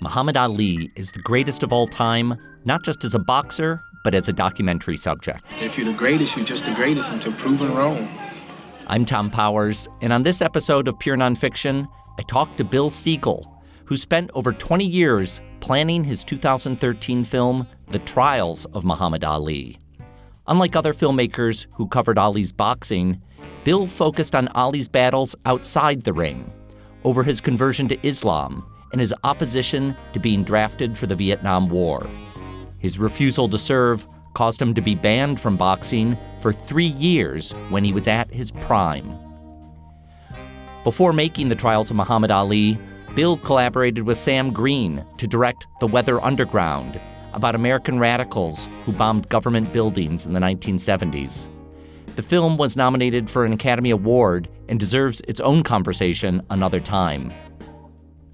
Muhammad Ali is the greatest of all time, not just as a boxer, but as a documentary subject. If you're the greatest, you're just the greatest until proven wrong. I'm Tom Powers, and on this episode of Pure Nonfiction, I talked to Bill Siegel, who spent over 20 years planning his 2013 film, The Trials of Muhammad Ali. Unlike other filmmakers who covered Ali's boxing, Bill focused on Ali's battles outside the ring, over his conversion to Islam and his opposition to being drafted for the Vietnam War. His refusal to serve caused him to be banned from boxing for 3 years when he was at his prime. Before making The Trials of Muhammad Ali, Bill collaborated with Sam Green to direct The Weather Underground, about American radicals who bombed government buildings in the 1970s. The film was nominated for an Academy Award and deserves its own conversation another time.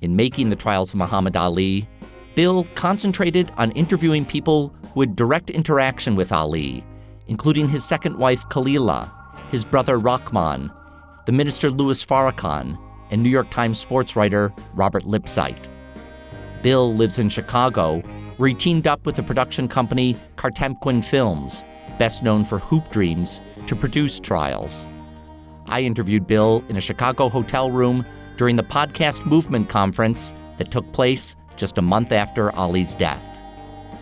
In making The Trials of Muhammad Ali, Bill concentrated on interviewing people who had direct interaction with Ali, including his second wife, Khalila, his brother, Rahman, the minister, Louis Farrakhan, and New York Times sports writer, Robert Lipsyte. Bill lives in Chicago, where he teamed up with the production company Cartemquin Films, best known for Hoop Dreams, to produce Trials. I interviewed Bill in a Chicago hotel room during the Podcast Movement Conference that took place just a month after Ali's death.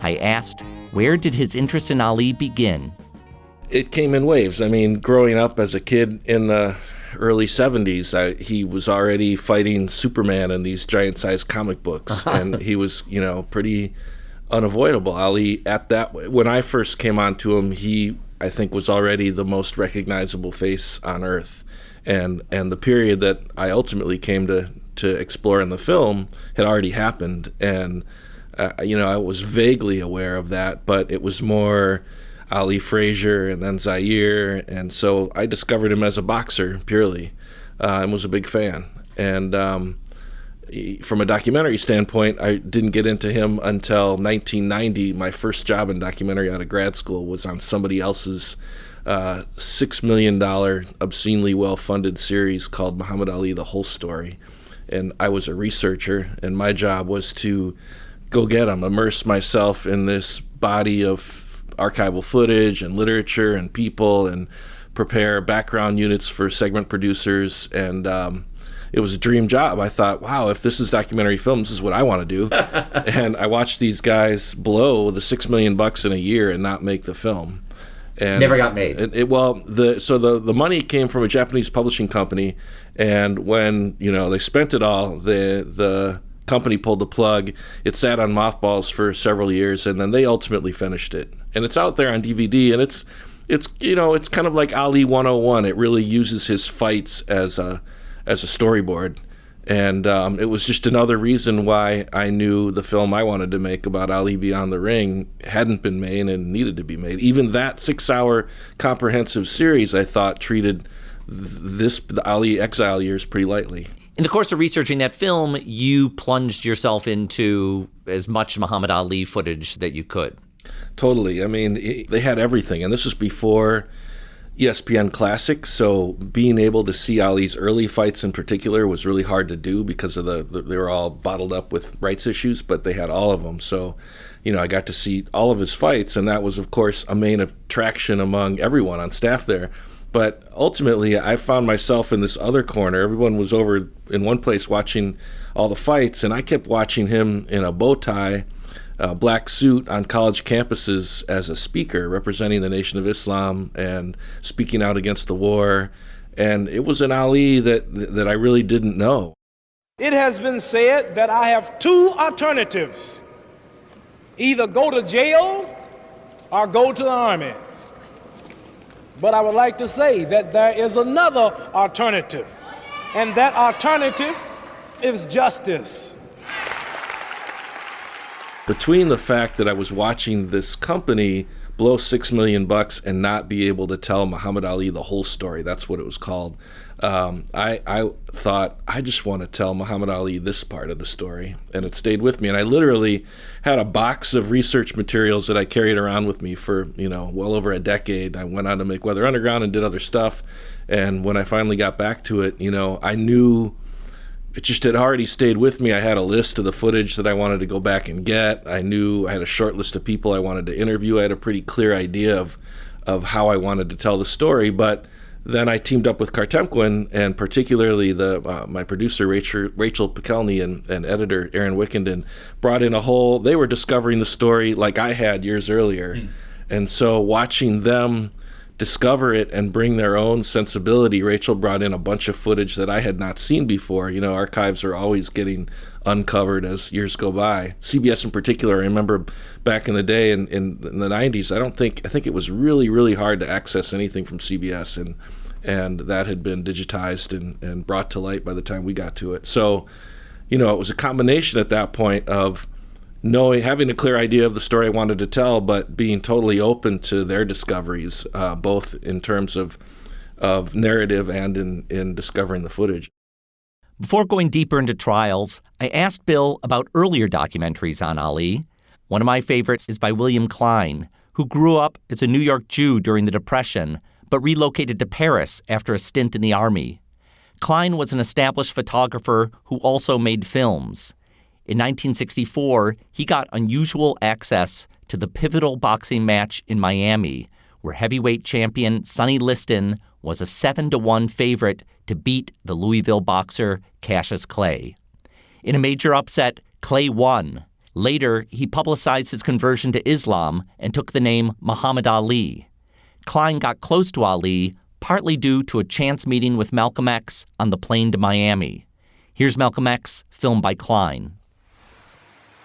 I asked, where did his interest in Ali begin? It came in waves. I mean, growing up as a kid in the early 70s, he was already fighting Superman in these giant-sized comic books, and he was, pretty unavoidable. Ali, when I first came onto him, he, I think, was already the most recognizable face on Earth. And the period that I ultimately came to explore in the film had already happened. And, I was vaguely aware of that, but it was more Ali Frazier and then Zaire. And so I discovered him as a boxer, purely, and was a big fan. And from a documentary standpoint, I didn't get into him until 1990. My first job in documentary out of grad school was on somebody else's $6 million obscenely well-funded series called Muhammad Ali, The Whole Story. And I was a researcher, and my job was to go get him, immerse myself in this body of archival footage and literature and people, and prepare background units for segment producers. And it was a dream job. I thought, wow, if this is documentary film, this is what I want to do. And I watched these guys blow the $6 million in a year and not make the film. And never got made. The money came from a Japanese publishing company, and when they spent it all, the company pulled the plug. It sat on mothballs for several years, and then they ultimately finished it. And it's out there on DVD, and it's kind of like Ali 101. It really uses his fights as a storyboard. And it was just another reason why I knew the film I wanted to make about Ali Beyond the Ring hadn't been made and needed to be made. Even that 6-hour comprehensive series, I thought, treated the Ali exile years pretty lightly. In the course of researching that film, you plunged yourself into as much Muhammad Ali footage that you could. Totally. I mean, they had everything. And this was before ESPN Classic, so being able to see Ali's early fights in particular was really hard to do because of they were all bottled up with rights issues, but they had all of them. So, I got to see all of his fights, and that was, of course, a main attraction among everyone on staff there. But ultimately, I found myself in this other corner. Everyone was over in one place watching all the fights, and I kept watching him in a bow tie, black suit on college campuses as a speaker representing the Nation of Islam and speaking out against the war. And it was an Ali that I really didn't know. It has been said that I have two alternatives: either go to jail or go to the army. But I would like to say that there is another alternative, and that alternative is justice. Between the fact that I was watching this company blow $6 million and not be able to tell Muhammad Ali the whole story, that's what it was called, I thought, I just want to tell Muhammad Ali this part of the story. And it stayed with me. And I literally had a box of research materials that I carried around with me for, well over a decade. I went on to make Weather Underground and did other stuff. And when I finally got back to it, I knew it just had already stayed with me. I had a list of the footage that I wanted to go back and get. I knew I had a short list of people I wanted to interview. I had a pretty clear idea of how I wanted to tell the story. But then I teamed up with Kartemquin, and particularly my producer, Rachel Pikelny, and editor, Aaron Wickenden, brought in they were discovering the story like I had years earlier. And so watching them discover it and bring their own sensibility, Rachel brought in a bunch of footage that I had not seen before. You know, archives are always getting uncovered as years go by. CBS in particular, I remember back in the day in the 90s, I think it was really, really hard to access anything from CBS, and that had been digitized and brought to light by the time we got to it. So, you know, it was a combination at that point of having a clear idea of the story I wanted to tell, but being totally open to their discoveries, both in terms of narrative and in discovering the footage. Before going deeper into Trials, I asked Bill about earlier documentaries on Ali. One of my favorites is by William Klein, who grew up as a New York Jew during the Depression, but relocated to Paris after a stint in the army. Klein was an established photographer who also made films. In 1964, he got unusual access to the pivotal boxing match in Miami, where heavyweight champion Sonny Liston was a 7-1 favorite to beat the Louisville boxer Cassius Clay. In a major upset, Clay won. Later, he publicized his conversion to Islam and took the name Muhammad Ali. Klein got close to Ali, partly due to a chance meeting with Malcolm X on the plane to Miami. Here's Malcolm X, filmed by Klein.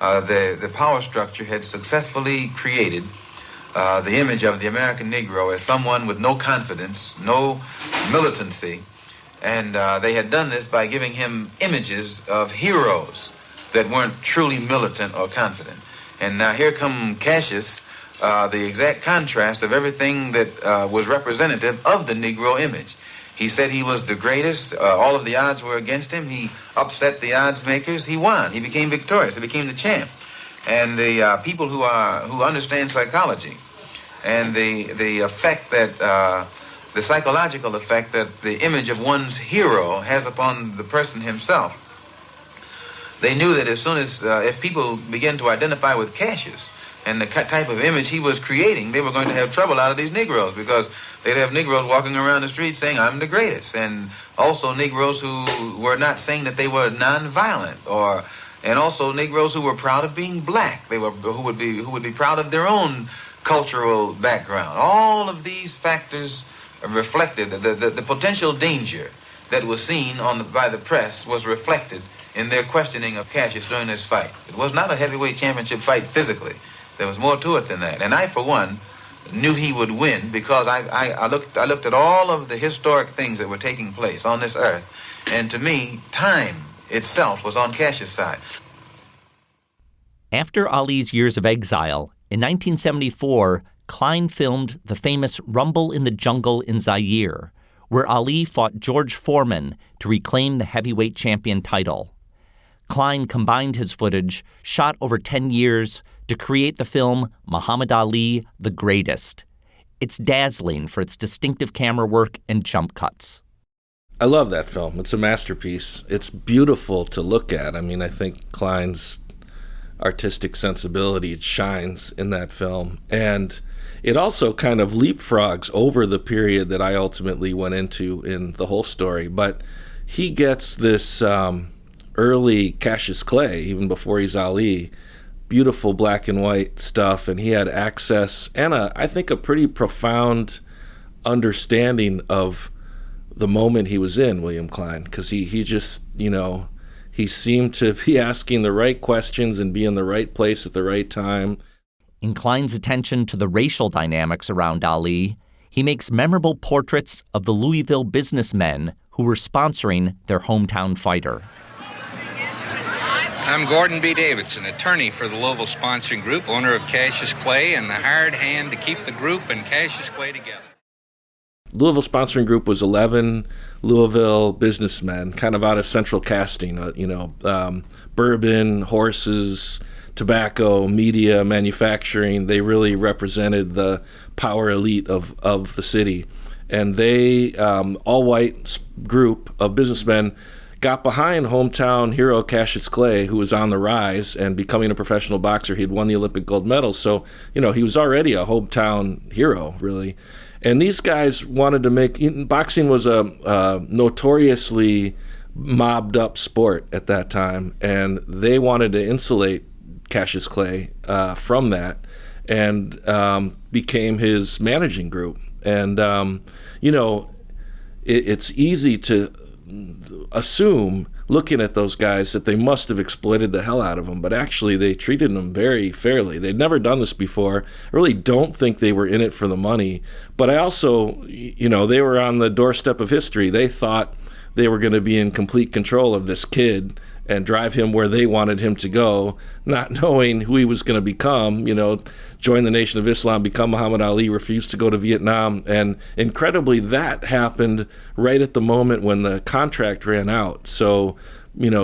The power structure had successfully created the image of the American Negro as someone with no confidence, no militancy, and they had done this by giving him images of heroes that weren't truly militant or confident. And now here come Cassius, the exact contrast of everything that was representative of the Negro image. He said he was the greatest. All of the odds were against him. He upset the odds makers. He won. He became victorious. He became the champ. And the people who understand psychology and the effect that the psychological effect that the image of one's hero has upon the person himself, they knew that as soon as if people began to identify with Cassius and the type of image he was creating, they were going to have trouble out of these Negroes, because they'd have Negroes walking around the street saying, "I'm the greatest," and also Negroes who were not saying that they were nonviolent, and also Negroes who were proud of being black. Who would be proud of their own cultural background. All of these factors reflected the potential danger that was seen by the press was reflected in their questioning of Cassius during this fight. It was not a heavyweight championship fight physically. There was more to it than that. And I, for one, knew he would win because I looked at all of the historic things that were taking place on this earth. And to me, time itself was on Cassius' side. After Ali's years of exile, in 1974, Klein filmed the famous Rumble in the Jungle in Zaire, where Ali fought George Foreman to reclaim the heavyweight champion title. Klein combined his footage, shot over 10 years, to create the film Muhammad Ali, The Greatest. It's dazzling for its distinctive camera work and jump cuts. I love that film. It's a masterpiece. It's beautiful to look at. I mean, I think Klein's artistic sensibility shines in that film. And it also kind of leapfrogs over the period that I ultimately went into in the whole story. But he gets this early Cassius Clay, even before he's Ali, beautiful black and white stuff, and he had access and I think a pretty profound understanding of the moment he was in, William Klein, because he just, he seemed to be asking the right questions and be in the right place at the right time. In Klein's attention to the racial dynamics around Ali, he makes memorable portraits of the Louisville businessmen who were sponsoring their hometown fighter. I'm Gordon B. Davidson, attorney for the Louisville Sponsoring Group, owner of Cassius Clay, and the hired hand to keep the group and Cassius Clay together. Louisville Sponsoring Group was 11 Louisville businessmen, kind of out of central casting, bourbon, horses, tobacco, media, manufacturing. They really represented the power elite of the city. And they, all-white group of businessmen, got behind hometown hero Cassius Clay, who was on the rise and becoming a professional boxer. He'd won the Olympic gold medal, so he was already a hometown hero, really. And these guys wanted to make boxing was a notoriously mobbed up sport at that time, and they wanted to insulate Cassius Clay from that, and became his managing group. And it's easy to assume, looking at those guys, that they must have exploited the hell out of them, but actually they treated them very fairly. They'd never done this before. I really don't think they were in it for the money, but I also, they were on the doorstep of history. They thought they were going to be in complete control of this kid and drive him where they wanted him to go, not knowing who he was going to become, join the Nation of Islam, become Muhammad Ali, refuse to go to Vietnam. And incredibly, that happened right at the moment when the contract ran out. So,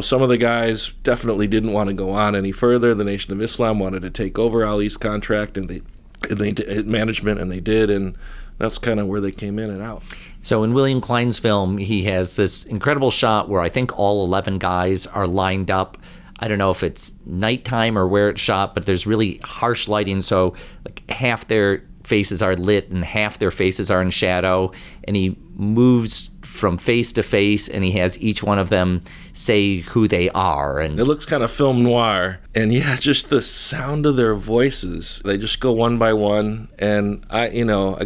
some of the guys definitely didn't want to go on any further. The Nation of Islam wanted to take over Ali's contract, and they did management, and they did, and that's kind of where they came in and out. So in William Klein's film, he has this incredible shot where I think all 11 guys are lined up. I don't know if it's nighttime or where it's shot, but there's really harsh lighting. So like half their faces are lit and half their faces are in shadow. And he moves from face to face, and he has each one of them say who they are. And it looks kind of film noir. And just the sound of their voices. They just go one by one. And I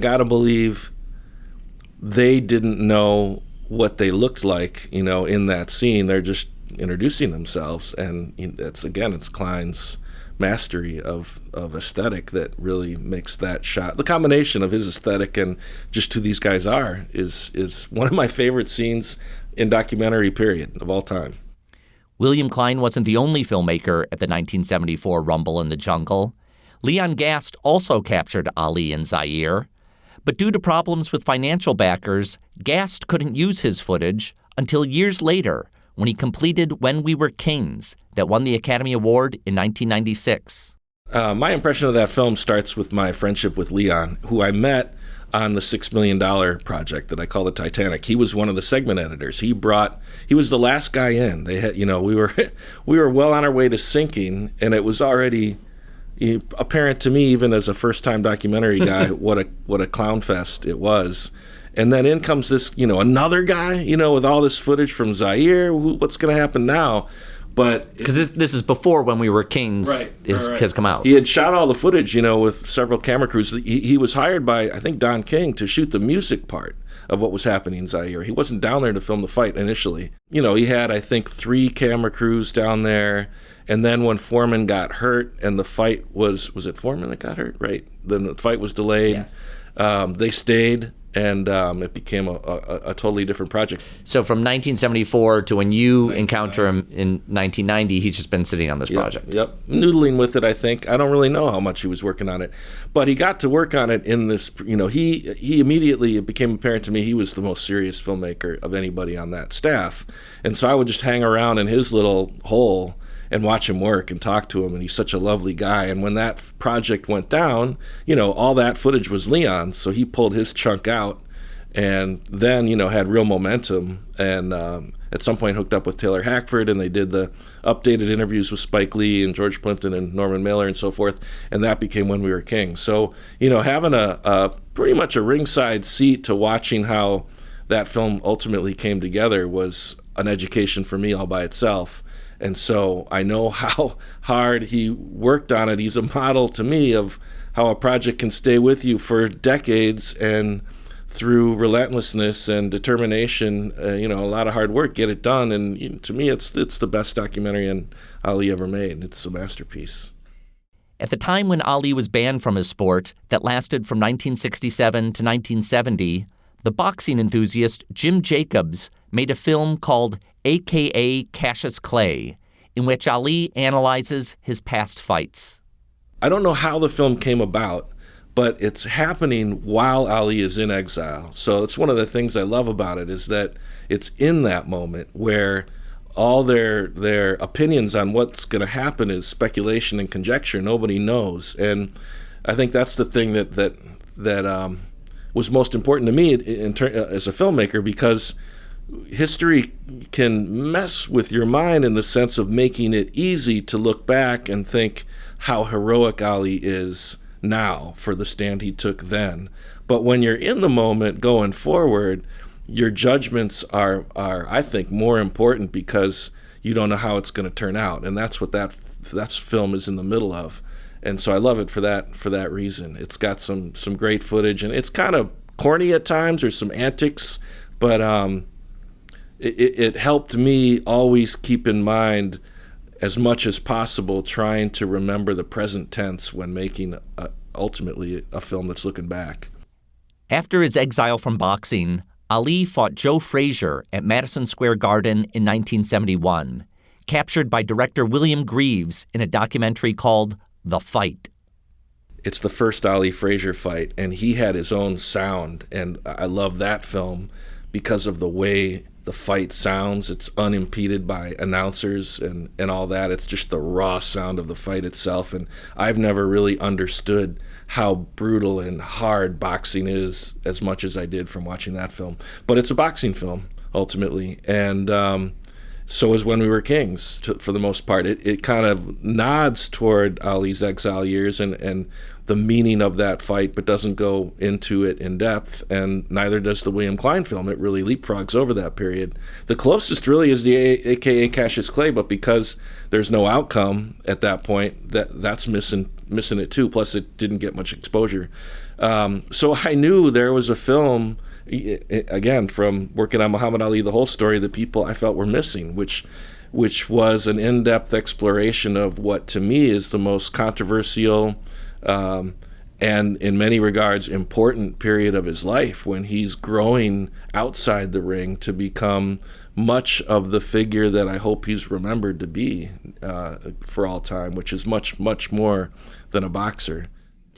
got to believe they didn't know what they looked like, in that scene. They're just introducing themselves, and it's Klein's mastery of aesthetic that really makes that shot. The combination of his aesthetic and just who these guys are is one of my favorite scenes in documentary period of all time. William Klein wasn't the only filmmaker at the 1974 Rumble in the Jungle. Leon Gast also captured Ali in Zaire. But due to problems with financial backers, Gast couldn't use his footage until years later when he completed When We Were Kings, that won the Academy Award in 1996. My impression of that film starts with my friendship with Leon, who I met on the $6 Million project that I call the Titanic. He was one of the segment editors. He was the last guy in. They had, we were well on our way to sinking, and it was already apparent to me, even as a first-time documentary guy, what a clown fest it was. And then in comes this, another guy, with all this footage from Zaire. What's going to happen now? But because this is before When We Were Kings has come out. He had shot all the footage, with several camera crews. He was hired by, I think, Don King to shoot the music part of what was happening in Zaire. He wasn't down there to film the fight initially. He had, I think, 3 camera crews down there. And then when Foreman got hurt, and the fight was it Foreman that got hurt? Right. Then the fight was delayed. Yes. They stayed, and it became a totally different project. So from 1974 to when you encounter him in 1990, he's just been sitting on this project. Yep, noodling with it, I think. I don't really know how much he was working on it. But he got to work on it in this, he immediately, it became apparent to me he was the most serious filmmaker of anybody on that staff. And so I would just hang around in his little hole and watch him work and talk to him, and he's such a lovely guy. And when that project went down, all that footage was Leon, so he pulled his chunk out, and then, had real momentum, and at some point hooked up with Taylor Hackford, and they did the updated interviews with Spike Lee and George Plimpton and Norman Mailer and so forth, and that became When We Were Kings. So, having a pretty much a ringside seat to watching how that film ultimately came together was an education for me all by itself. And so I know how hard he worked on it. He's a model to me of how a project can stay with you for decades, and through relentlessness and determination, a lot of hard work, get it done. And to me, it's the best documentary on Ali ever made. It's a masterpiece. At the time when Ali was banned from his sport, that lasted from 1967 to 1970, the boxing enthusiast Jim Jacobs made a film called A.K.A. Cassius Clay, in which Ali analyzes his past fights. I don't know how the film came about, but it's happening while Ali is in exile. So it's one of the things I love about it, is that it's in that moment where all their opinions on what's going to happen is speculation and conjecture. Nobody knows. And I think that's the thing that was most important to me as a filmmaker, because history can mess with your mind in the sense of making it easy to look back and think how heroic Ali is now for the stand he took then. But when you're in the moment going forward, your judgments are I think, more important because you don't know how it's going to turn out. And that's what that film is in the middle of. And so I love it for that reason. It's got some great footage, and it's kind of corny at times. There's some antics, but it helped me always keep in mind, as much as possible, trying to remember the present tense when making ultimately a film that's looking back. After his exile from boxing, Ali fought Joe Frazier at Madison Square Garden in 1971, captured by director William Greaves in a documentary called The Fight. It's the first Ali Frazier fight, and he had his own sound, and I love that film because of the way the fight sounds. It's unimpeded by announcers and all that. It's just the raw sound of the fight itself, and I've never really understood how brutal and hard boxing is as much as I did from watching that film. But it's a boxing film, ultimately, and so is When We Were Kings, for the most part. It kind of nods toward Ali's exile years and the meaning of that fight, but doesn't go into it in depth, and neither does the William Klein film. It really leapfrogs over that period. The closest really is the AKA Cassius Clay, but because there's no outcome at that point, that's missing it too, plus it didn't get much exposure. So I knew there was a film, again, from working on Muhammad Ali, the whole story, the people I felt were missing, which was an in-depth exploration of what to me is the most controversial and in many regards important period of his life, when he's growing outside the ring to become much of the figure that I hope he's remembered to be for all time, which is much, much more than a boxer.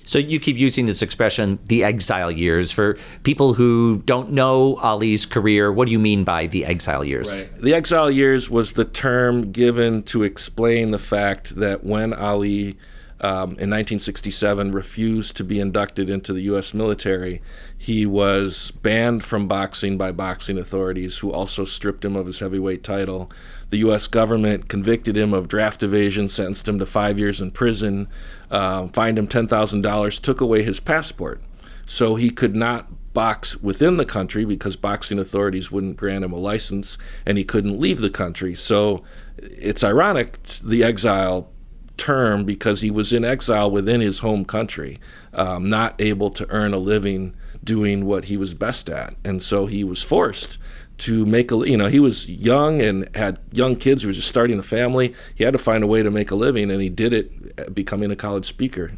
So you keep using this expression, the exile years. For people who don't know Ali's career, what do you mean by the exile years? Right. The exile years was the term given to explain the fact that when Ali, in 1967, refused to be inducted into the U.S. military, he was banned from boxing by boxing authorities, who also stripped him of his heavyweight title. The U.S. government convicted him of draft evasion, sentenced him to 5 years in prison, fined him $10,000, took away his passport. So he could not box within the country because boxing authorities wouldn't grant him a license, and he couldn't leave the country. So it's ironic, the exile term, because he was in exile within his home country, not able to earn a living doing what he was best at. And so he was forced to make he was young and had young kids. He was just starting a family. He had to find a way to make a living, and he did it becoming a college speaker.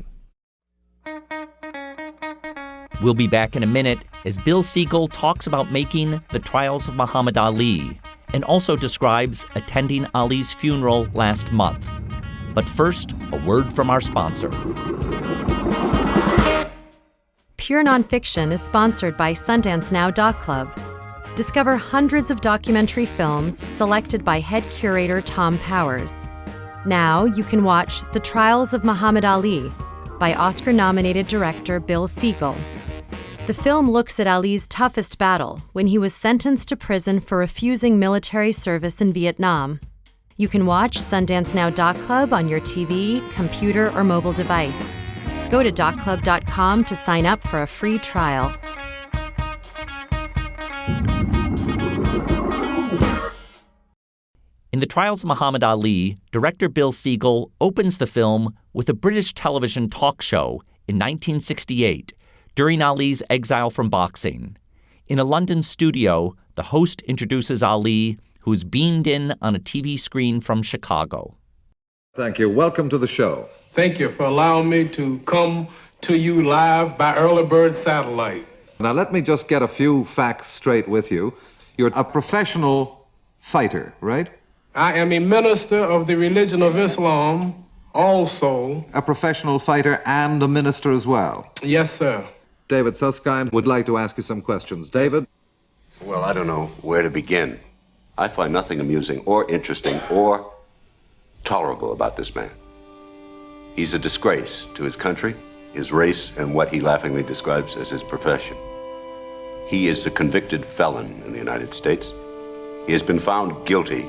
We'll be back in a minute as Bill Siegel talks about making The Trials of Muhammad Ali and also describes attending Ali's funeral last month. But first, a word from our sponsor. Pure Nonfiction is sponsored by Sundance Now Doc Club. Discover hundreds of documentary films selected by head curator Tom Powers. Now you can watch The Trials of Muhammad Ali by Oscar-nominated director Bill Siegel. The film looks at Ali's toughest battle when he was sentenced to prison for refusing military service in Vietnam. You can watch Sundance Now Doc Club on your TV, computer, or mobile device. Go to DocClub.com to sign up for a free trial. In The Trials of Muhammad Ali, director Bill Siegel opens the film with a British television talk show in 1968 during Ali's exile from boxing. In a London studio, the host introduces Ali, who's beamed in on a TV screen from Chicago. Thank you. Welcome to the show. Thank you for allowing me to come to you live by Early Bird Satellite. Now, let me just get a few facts straight with you. You're a professional fighter, right? I am a minister of the religion of Islam, also. A professional fighter and a minister as well. Yes, sir. David Susskind would like to ask you some questions. David? Well, I don't know where to begin. I find nothing amusing or interesting or tolerable about this man. He's a disgrace to his country, his race, and what he laughingly describes as his profession. He is a convicted felon in the United States. He has been found guilty.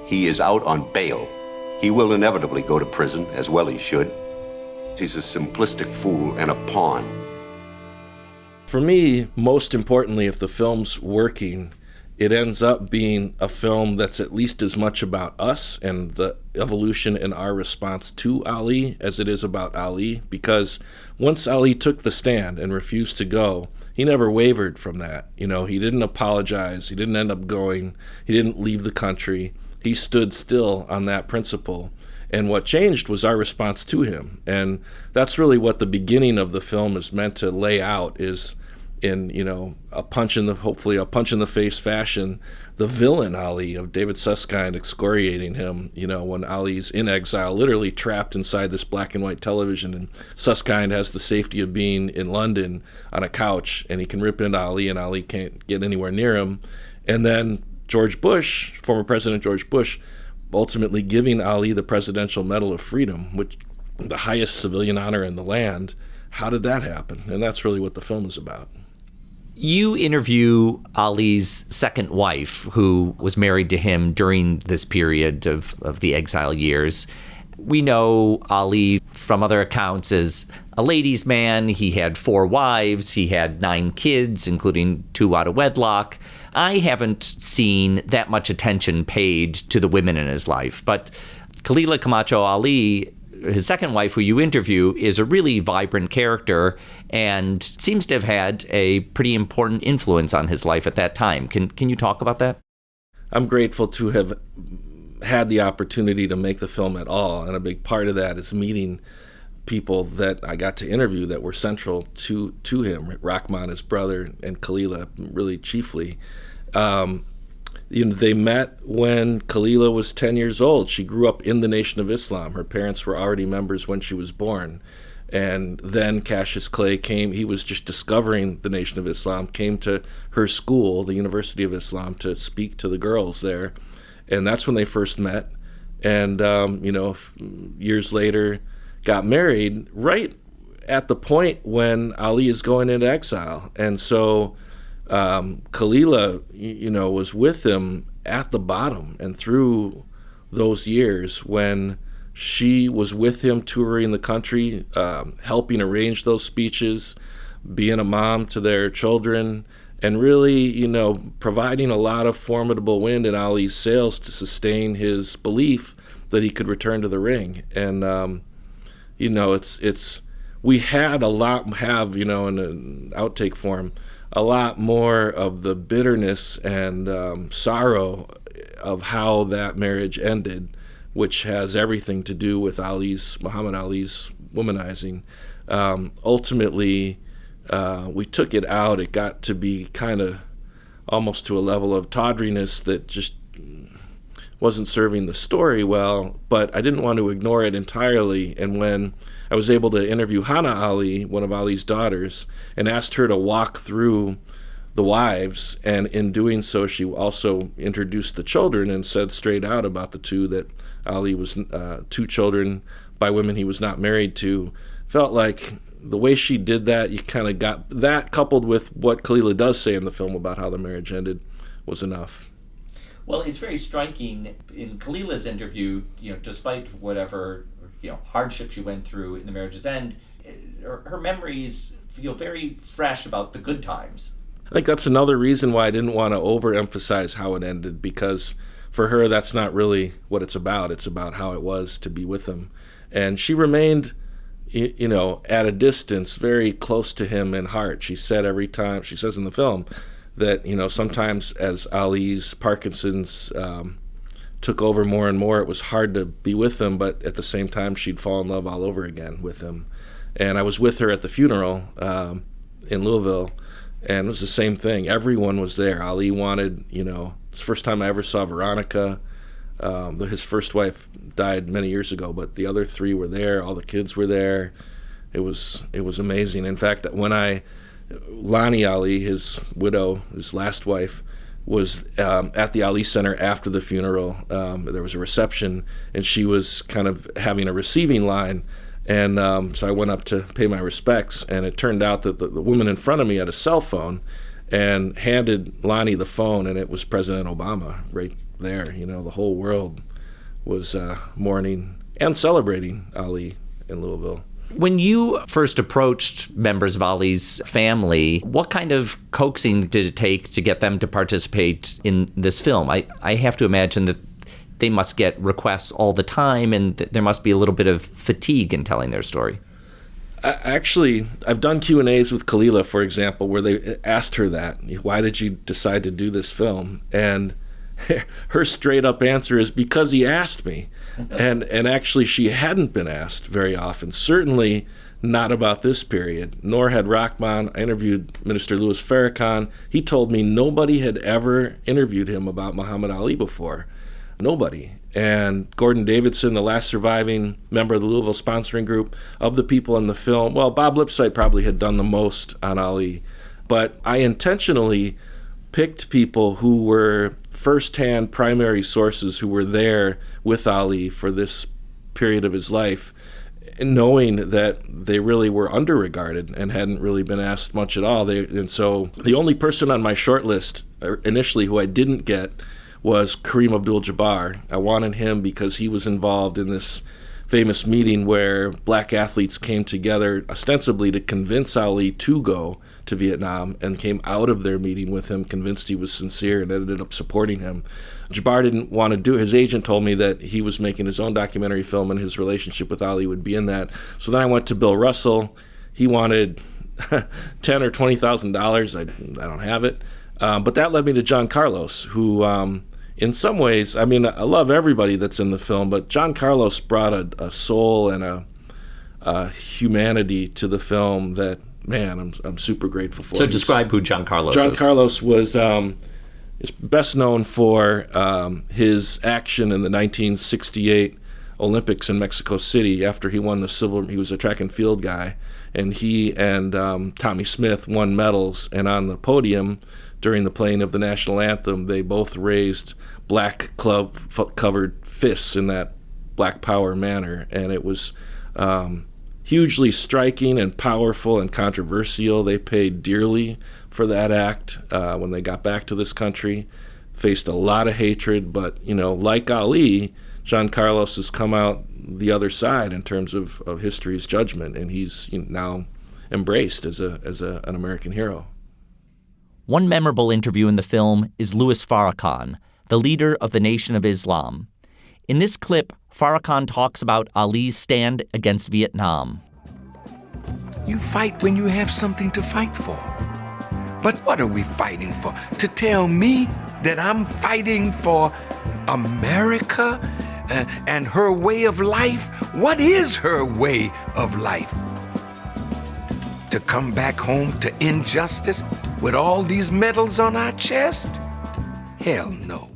He is out on bail. He will inevitably go to prison, as well he should. He's a simplistic fool and a pawn. For me, most importantly, if the film's working, it ends up being a film that's at least as much about us and the evolution in our response to Ali as it is about Ali, because once Ali took the stand and refused to go, he never wavered from that. You know, he didn't apologize. He didn't end up going. He didn't leave the country. He stood still on that principle. And what changed was our response to him. And that's really what the beginning of the film is meant to lay out, is in, you know, hopefully a punch in the face fashion, the villain Ali of David Susskind excoriating him, you know, when Ali's in exile, literally trapped inside this black and white television, and Susskind has the safety of being in London on a couch, and he can rip into Ali, and Ali can't get anywhere near him. And then George Bush, former President George Bush, ultimately giving Ali the Presidential Medal of Freedom, which the highest civilian honor in the land. How did that happen? And that's really what the film is about. You interview Ali's second wife, who was married to him during this period of the exile years. We know Ali from other accounts as a ladies' man. He had 4 wives. He had 9 kids, including 2 out of wedlock. I haven't seen that much attention paid to the women in his life. But Khalila Camacho Ali, his second wife, who you interview, is a really vibrant character and seems to have had a pretty important influence on his life at that time. Can you talk about that? I'm grateful to have had the opportunity to make the film at all, and a big part of that is meeting people that I got to interview that were central to him. Rahman, his brother, and Khalila, really chiefly. You know, they met when Khalila was 10 years old. She grew up in the Nation of Islam. Her parents were already members when she was born. And then Cassius Clay came. He was just discovering the Nation of Islam, came to her school, the University of Islam, to speak to the girls there. And that's when they first met. And, you know, years later, got married right at the point when Ali is going into exile. And so Khalila, you know, was with him at the bottom and through those years when she was with him touring the country, helping arrange those speeches, being a mom to their children, and really, you know, providing a lot of formidable wind in Ali's sails to sustain his belief that he could return to the ring. And, you know, we had you know, in an outtake form, a lot more of the bitterness and sorrow of how that marriage ended, which has everything to do with Muhammad Ali's womanizing. Ultimately, we took it out. It got to be kind of almost to a level of tawdriness that just wasn't serving the story well, but I didn't want to ignore it entirely. And when I was able to interview Hana Ali, one of Ali's daughters, and asked her to walk through the wives, and in doing so, she also introduced the children and said straight out about the 2 that Ali was 2 children by women he was not married to. Felt like the way she did that, you kind of got that coupled with what Khalila does say in the film about how the marriage ended was enough. Well, it's very striking in Khalila's interview, you know, despite whatever, you know, hardship she went through in the marriage's end, her memories feel very fresh about the good times. I think that's another reason why I didn't want to overemphasize how it ended, because for her, that's not really what it's about. It's about how it was to be with him. And she remained, you know, at a distance, very close to him in heart. She said every time, she says in the film, that, you know, sometimes as Ali's Parkinson's took over more and more, it was hard to be with him, but at the same time, she'd fall in love all over again with him. And I was with her at the funeral in Louisville, and it was the same thing. Everyone was there. Ali wanted, you know, it's the first time I ever saw Veronica. His first wife died many years ago, but the other 3 were there. All the kids were there. It was amazing. In fact, when Lani Ali, his widow, his last wife, was at the Ali Center after the funeral. There was a reception, and she was kind of having a receiving line. And so I went up to pay my respects, and it turned out that the woman in front of me had a cell phone, and handed Lonnie the phone, and it was President Obama right there. You know, the whole world was mourning and celebrating Ali in Louisville. When you first approached members of Ali's family, what kind of coaxing did it take to get them to participate in this film? I have to imagine that they must get requests all the time, and there must be a little bit of fatigue in telling their story. Actually, I've done Q&As with Kalila, for example, where they asked her that. Why did you decide to do this film? And her straight-up answer is, because he asked me. And actually, she hadn't been asked very often, certainly not about this period, nor had Rahman. I interviewed Minister Louis Farrakhan. He told me nobody had ever interviewed him about Muhammad Ali before. Nobody. And Gordon Davidson, the last surviving member of the Louisville sponsoring group, of the people in the film, well, Bob Lipsyte probably had done the most on Ali. But I intentionally picked people who were first-hand primary sources who were there with Ali for this period of his life, knowing that they really were underregarded and hadn't really been asked much at all. And so the only person on my short list initially who I didn't get was Kareem Abdul-Jabbar. I wanted him because he was involved in this famous meeting where black athletes came together ostensibly to convince Ali to go to Vietnam, and came out of their meeting with him convinced he was sincere and ended up supporting him. Jabbar didn't want to do it. His agent told me that he was making his own documentary film and his relationship with Ali would be in that. So then I went to Bill Russell. He wanted $10,000 or $20,000. I don't have it. But that led me to John Carlos, who in some ways, I mean, I love everybody that's in the film, but John Carlos brought a soul and a humanity to the film that, man, I'm super grateful for. So describe who John Carlos is. John Carlos was is best known for his action in the 1968 Olympics in Mexico City after he won the silver. He was a track and field guy, and he and Tommy Smith won medals, and on the podium during the playing of the national anthem, they both raised black club-covered fists in that Black Power manner, and it was hugely striking and powerful and controversial. They paid dearly for that act when they got back to this country, faced a lot of hatred, but, you know, like Ali, John Carlos has come out the other side in terms of history's judgment, and he's now embraced as an American hero. One memorable interview in the film is Louis Farrakhan, the leader of the Nation of Islam. In this clip, Farrakhan talks about Ali's stand against Vietnam. You fight when you have something to fight for. But what are we fighting for? To tell me that I'm fighting for America and her way of life? What is her way of life? To come back home to injustice with all these medals on our chest? Hell no.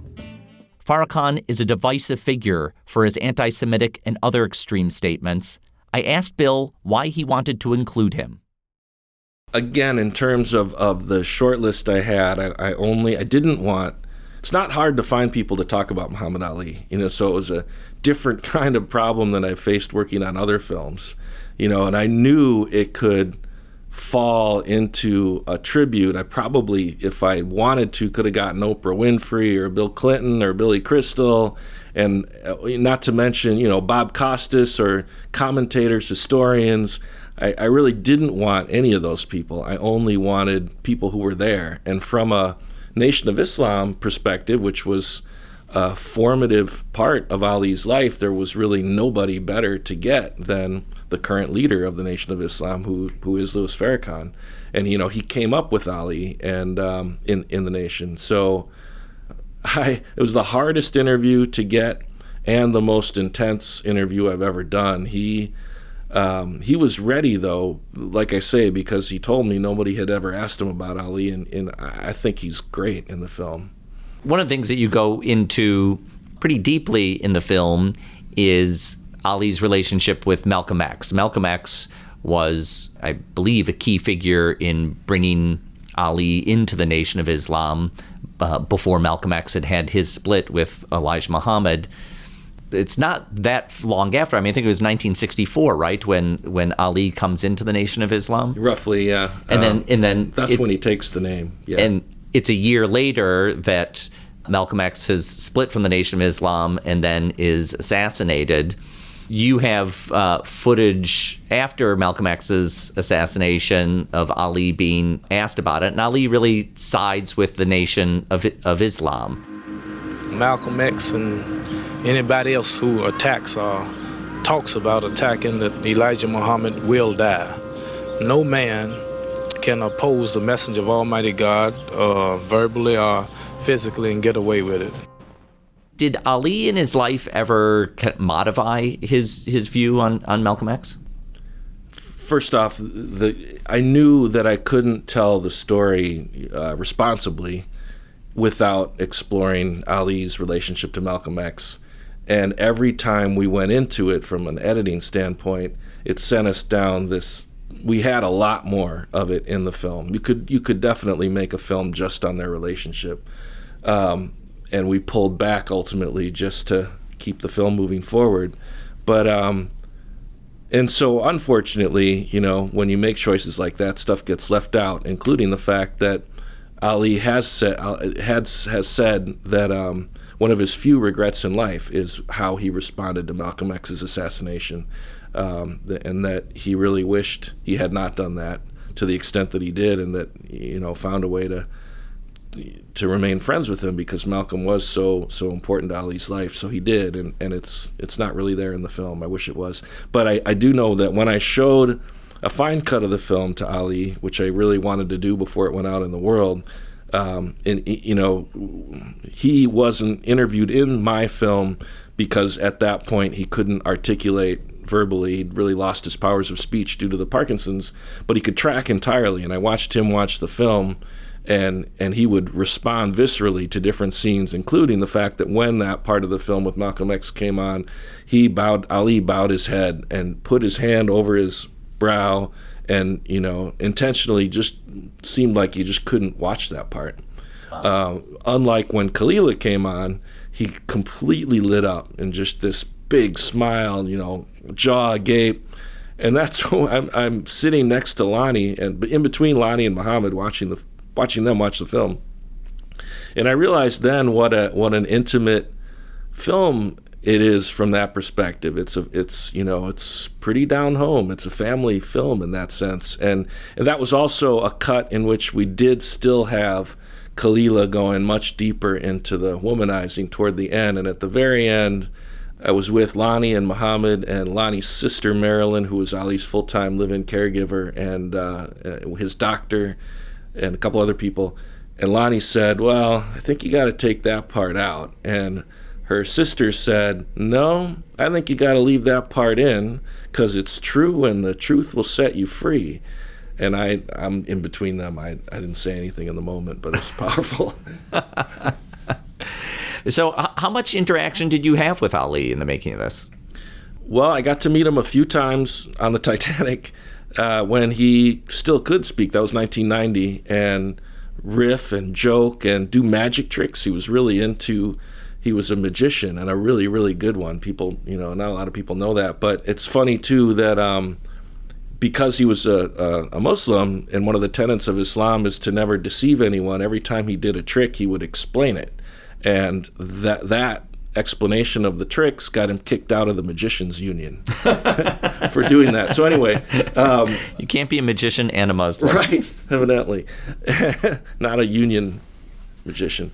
Farrakhan is a divisive figure for his anti-Semitic and other extreme statements. I asked Bill why he wanted to include him. Again, in terms of the short list I had, I didn't want, it's not hard to find people to talk about Muhammad Ali, so it was a different kind of problem than I faced working on other films, and I knew it could fall into a tribute. I probably, if I wanted to, could have gotten Oprah Winfrey or Bill Clinton or Billy Crystal, and not to mention, Bob Costas or commentators, historians. I really didn't want any of those people. I only wanted people who were there. And from a Nation of Islam perspective, which was a formative part of Ali's life, there was really nobody better to get than the current leader of the Nation of Islam, who is Louis Farrakhan. And, he came up with Ali and in the Nation. So it was the hardest interview to get and the most intense interview I've ever done. He was ready, though, like I say, because he told me nobody had ever asked him about Ali, and I think he's great in the film. One of the things that you go into pretty deeply in the film is Ali's relationship with Malcolm X. Malcolm X was, I believe, a key figure in bringing Ali into the Nation of Islam before Malcolm X had his split with Elijah Muhammad. it's not that long after. I mean, I think it was 1964, right, when Ali comes into the Nation of Islam. Roughly, yeah. And then that's when he takes the name. Yeah. And it's a year later that Malcolm X has split from the Nation of Islam and then is assassinated. You have footage after Malcolm X's assassination of Ali being asked about it, and Ali really sides with the Nation of Islam. Malcolm X and anybody else who attacks or talks about attacking Elijah Muhammad will die. No man can oppose the messenger of Almighty God verbally or physically and get away with it. Did Ali in his life ever modify his view on Malcolm X? First off, I knew that I couldn't tell the story responsibly without exploring Ali's relationship to Malcolm X. And every time we went into it from an editing standpoint, it sent us down this. We had a lot more of it in the film. You could definitely make a film just on their relationship. And we pulled back ultimately just to keep the film moving forward. But and so unfortunately, when you make choices like that, stuff gets left out, including the fact that Ali has said that one of his few regrets in life is how he responded to Malcolm X's assassination, and that he really wished he had not done that to the extent that he did, and that found a way to remain friends with him because Malcolm was so important to Ali's life. So he did, and it's not really there in the film. I wish it was. But I do know that when I showed a fine cut of the film to Ali, which I really wanted to do before it went out in the world, he wasn't interviewed in my film because at that point he couldn't articulate verbally. He'd really lost his powers of speech due to the Parkinson's, but he could track entirely. And I watched him watch the film, and he would respond viscerally to different scenes, including the fact that when that part of the film with Malcolm X came on, Ali bowed his head and put his hand over his brow, and intentionally just seemed like he just couldn't watch that part. Unlike when Kalila came on, he completely lit up and just this big smile, jaw agape. And that's when I'm sitting next to Lonnie, and in between Lonnie and Muhammad, watching them watch the film. And I realized then what an intimate film it is from that perspective. It's pretty down home. It's a family film in that sense. And that was also a cut in which we did still have Kalila going much deeper into the womanizing toward the end. And at the very end, I was with Lonnie and Muhammad and Lonnie's sister, Marilyn, who was Ali's full-time live-in caregiver, and his doctor and a couple other people. And Lonnie said, well, I think you got to take that part out. And her sister said, no, I think you got to leave that part in because it's true and the truth will set you free. And I'm in between them. I didn't say anything in the moment, but it's powerful. So how much interaction did you have with Ali in the making of this? Well, I got to meet him a few times on the Titanic when he still could speak. That was 1990, and riff and joke and do magic tricks. He was a magician, and a really, really good one. People, not a lot of people know that. But it's funny, too, that because he was a Muslim, and one of the tenets of Islam is to never deceive anyone, every time he did a trick, he would explain it. And that explanation of the tricks got him kicked out of the Magicians Union for doing that. So anyway. You can't be a magician and a Muslim. Right, evidently. Not a union magician.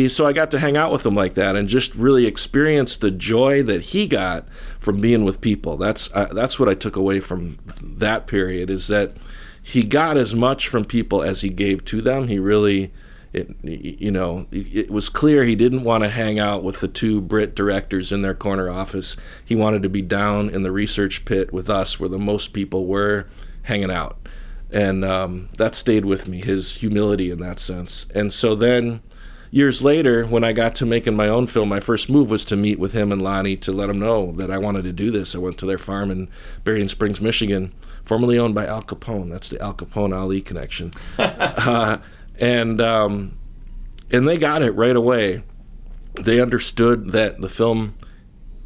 So I got to hang out with him like that and just really experience the joy that he got from being with people. That's what I took away from that period, is that he got as much from people as he gave to them. He really, it was clear he didn't want to hang out with the two Brit directors in their corner office. He wanted to be down in the research pit with us, where the most people were hanging out. And that stayed with me, his humility in that sense. And so then years later, when I got to making my own film, my first move was to meet with him and Lonnie to let them know that I wanted to do this. I went to their farm in Berrien Springs, Michigan, formerly owned by Al Capone. That's the Al Capone-Ali connection. And they got it right away. They understood that the film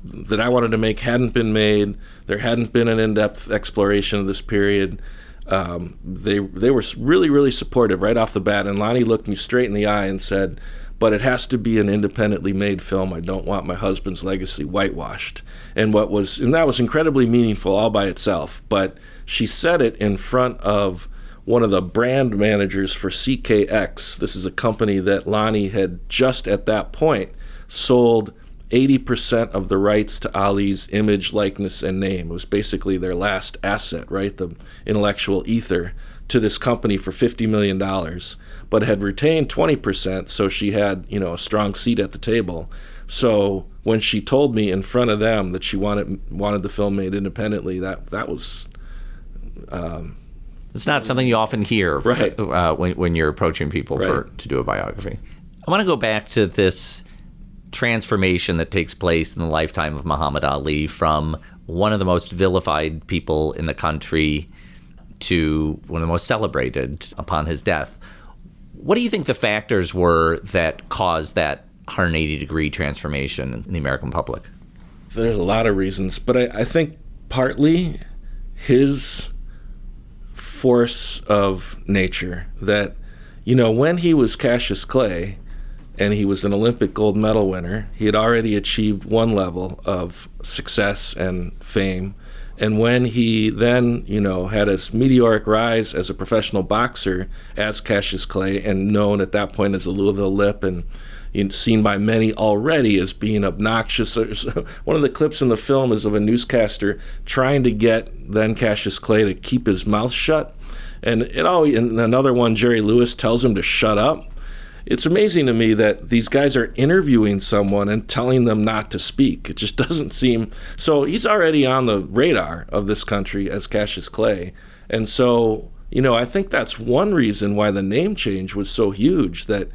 that I wanted to make hadn't been made. There hadn't been an in-depth exploration of this period. They were really, really supportive right off the bat. And Lonnie looked me straight in the eye and said, but it has to be an independently made film. I don't want my husband's legacy whitewashed. And that was incredibly meaningful all by itself. But she said it in front of one of the brand managers for CKX. This is a company that Lonnie had just at that point sold 80% of the rights to Ali's image, likeness, and name. It was basically their last asset, right? The intellectual ether, to this company for $50 million, but had retained 20%, so she had, a strong seat at the table. So when she told me in front of them that she wanted the film made independently, that was... it's not something you often hear, right? When you're approaching people to do a biography. I want to go back to this transformation that takes place in the lifetime of Muhammad Ali from one of the most vilified people in the country to one of the most celebrated upon his death. What do you think the factors were that caused that 180-degree transformation in the American public? There's a lot of reasons, but I think partly his force of nature that, when he was Cassius Clay and he was an Olympic gold medal winner, he had already achieved one level of success and fame. And when he then, had a meteoric rise as a professional boxer as Cassius Clay and known at that point as the Louisville Lip and seen by many already as being obnoxious. One of the clips in the film is of a newscaster trying to get then Cassius Clay to keep his mouth shut. And another one, Jerry Lewis tells him to shut up. It's amazing to me that these guys are interviewing someone and telling them not to speak. It just doesn't seem... So he's already on the radar of this country as Cassius Clay. And so, I think that's one reason why the name change was so huge, that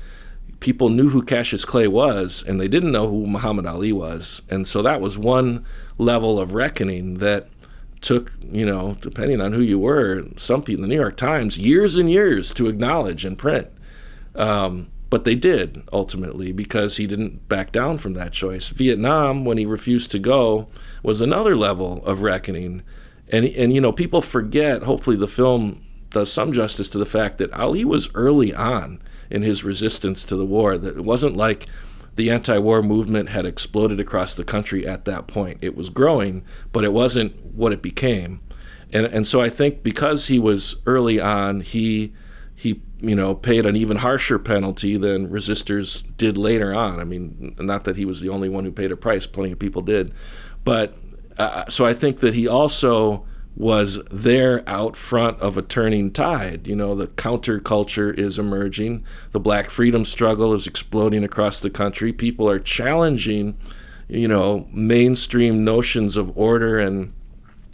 people knew who Cassius Clay was and they didn't know who Muhammad Ali was. And so that was one level of reckoning that took, depending on who you were, some people in the New York Times, years and years to acknowledge and print. But they did, ultimately, because he didn't back down from that choice. Vietnam, when he refused to go, was another level of reckoning. And people forget, hopefully the film does some justice to the fact that Ali was early on in his resistance to the war. That it wasn't like the anti-war movement had exploded across the country at that point. It was growing, but it wasn't what it became. And so I think because he was early on, he paid an even harsher penalty than resistors did later on. I mean, not that he was the only one who paid a price. Plenty of people did. But so I think that he also was there out front of a turning tide. The counterculture is emerging. The black freedom struggle is exploding across the country. People are challenging, mainstream notions of order and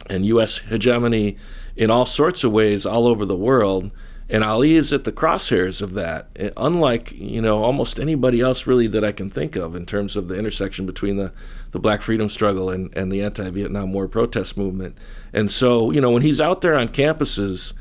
U.S. hegemony in all sorts of ways all over the world. And Ali is at the crosshairs of that, unlike, almost anybody else really that I can think of in terms of the intersection between the black freedom struggle and the anti-Vietnam War protest movement. And so, when he's out there on campuses,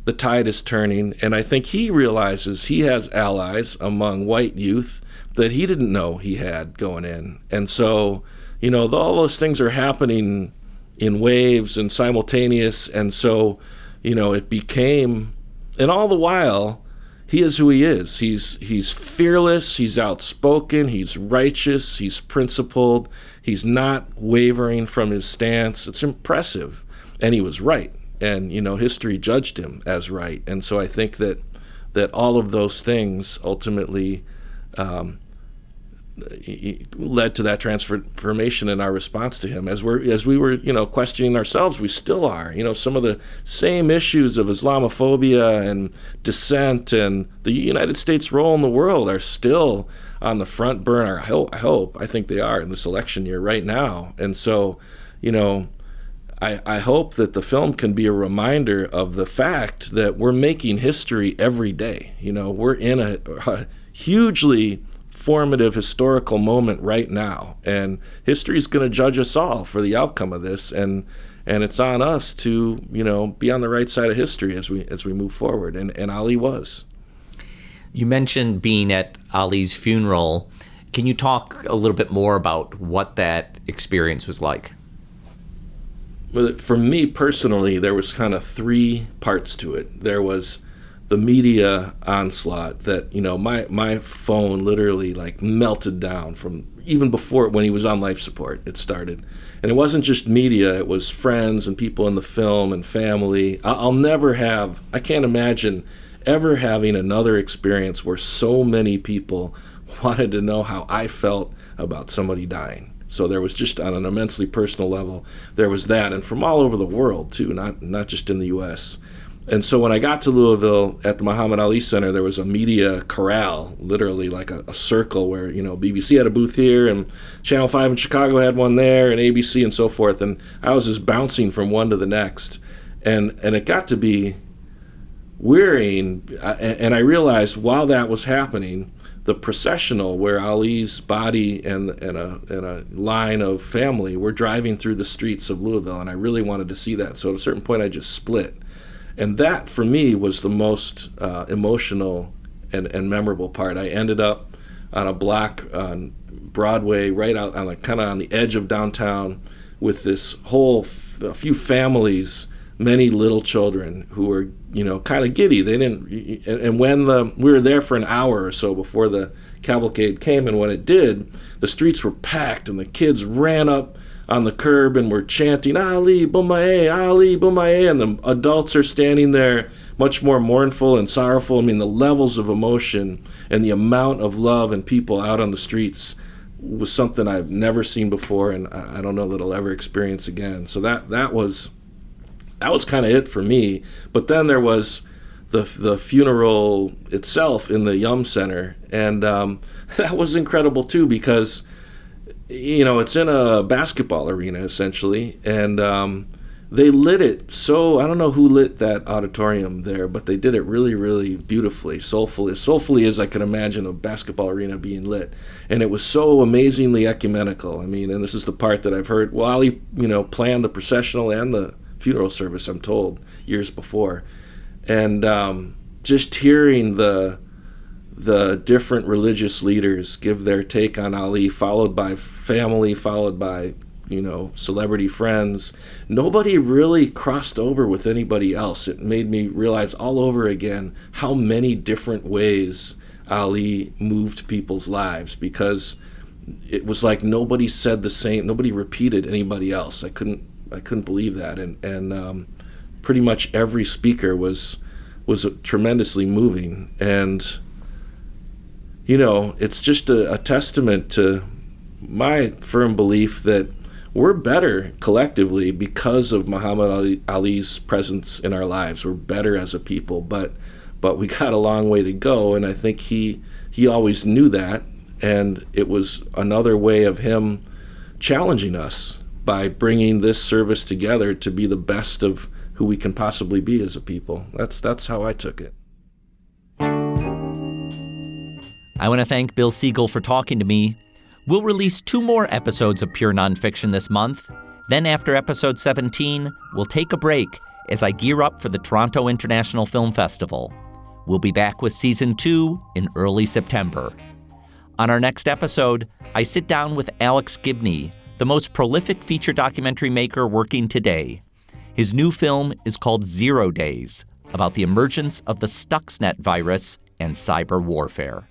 the tide is turning. And I think he realizes he has allies among white youth that he didn't know he had going in. And so, all those things are happening in waves and simultaneous. And so, it became... And all the while, he is who he is. He's fearless, he's outspoken, he's righteous, he's principled, he's not wavering from his stance. It's impressive. And he was right. And, history judged him as right. And so I think that all of those things ultimately led to that transformation in our response to him. As we were questioning ourselves, we still are. Some of the same issues of Islamophobia and dissent and the United States' role in the world are still on the front burner. I think they are in this election year right now. And so, I hope that the film can be a reminder of the fact that we're making history every day. We're in a hugely formative historical moment right now, and history is going to judge us all for the outcome of this, and it's on us to be on the right side of history as we move forward, and Ali was. You mentioned being at Ali's funeral. Can you talk a little bit more about what that experience was like? Well, for me personally, there was kind of three parts to it. There was the media onslaught that, my phone literally like melted down from even before, when he was on life support, it started. And it wasn't just media, it was friends and people in the film and family. I can't imagine ever having another experience where so many people wanted to know how I felt about somebody dying. So there was just, on an immensely personal level, there was that, and from all over the world too, not just in the U.S. And so when I got to Louisville at the Muhammad Ali Center, there was a media corral, literally like a circle where, BBC had a booth here and Channel 5 in Chicago had one there and ABC and so forth. And I was just bouncing from one to the next. And it got to be wearying. And I realized while that was happening, the processional where Ali's body and a line of family were driving through the streets of Louisville. And I really wanted to see that. So at a certain point, I just split. And that, for me, was the most emotional and memorable part. I ended up on a block on Broadway, right out on kind of on the edge of downtown, with this whole a few families, many little children who were, kind of giddy. They didn't. And when we were there for an hour or so before the cavalcade came, and when it did, the streets were packed, and the kids ran up on the curb and were chanting, Ali Boumaier, Ali Boumaier, and the adults are standing there much more mournful and sorrowful. I mean, the levels of emotion and the amount of love and people out on the streets was something I've never seen before, and I don't know that I'll ever experience again. So that was kind of it for me. But then there was the funeral itself in the Yum Center, and that was incredible too, because it's in a basketball arena, essentially, and they lit it so, I don't know who lit that auditorium there, but they did it really, really beautifully, soulfully as I can imagine a basketball arena being lit. And it was so amazingly ecumenical. I mean, and this is the part that I've heard, well, Ali, planned the processional and the funeral service, I'm told, years before. And just hearing the different religious leaders give their take on Ali, followed by family, followed by, celebrity friends. Nobody really crossed over with anybody else. It made me realize all over again how many different ways Ali moved people's lives, because it was like nobody said the same, nobody repeated anybody else. I couldn't believe that. And pretty much every speaker was tremendously moving. And it's just a testament to my firm belief that we're better collectively because of Muhammad Ali's presence in our lives. We're better as a people, but we got a long way to go, and I think he always knew that, and it was another way of him challenging us by bringing this service together to be the best of who we can possibly be as a people. That's how I took it. I want to thank Bill Siegel for talking to me. We'll release 2 more episodes of Pure Nonfiction this month. Then after episode 17, we'll take a break as I gear up for the Toronto International Film Festival. We'll be back with season 2 in early September. On our next episode, I sit down with Alex Gibney, the most prolific feature documentary maker working today. His new film is called 0 Days, about the emergence of the Stuxnet virus and cyber warfare.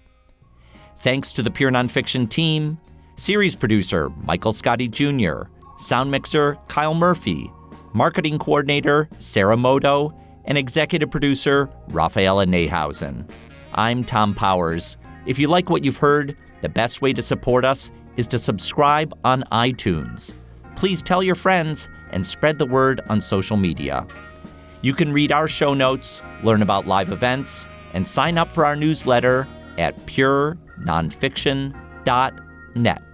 Thanks to the Pure Nonfiction team, series producer Michael Scotti Jr., sound mixer Kyle Murphy, marketing coordinator Sarah Moto, and executive producer Rafaela Nehausen. I'm Tom Powers. If you like what you've heard, the best way to support us is to subscribe on iTunes. Please tell your friends and spread the word on social media. You can read our show notes, learn about live events, and sign up for our newsletter at purenonfiction.net.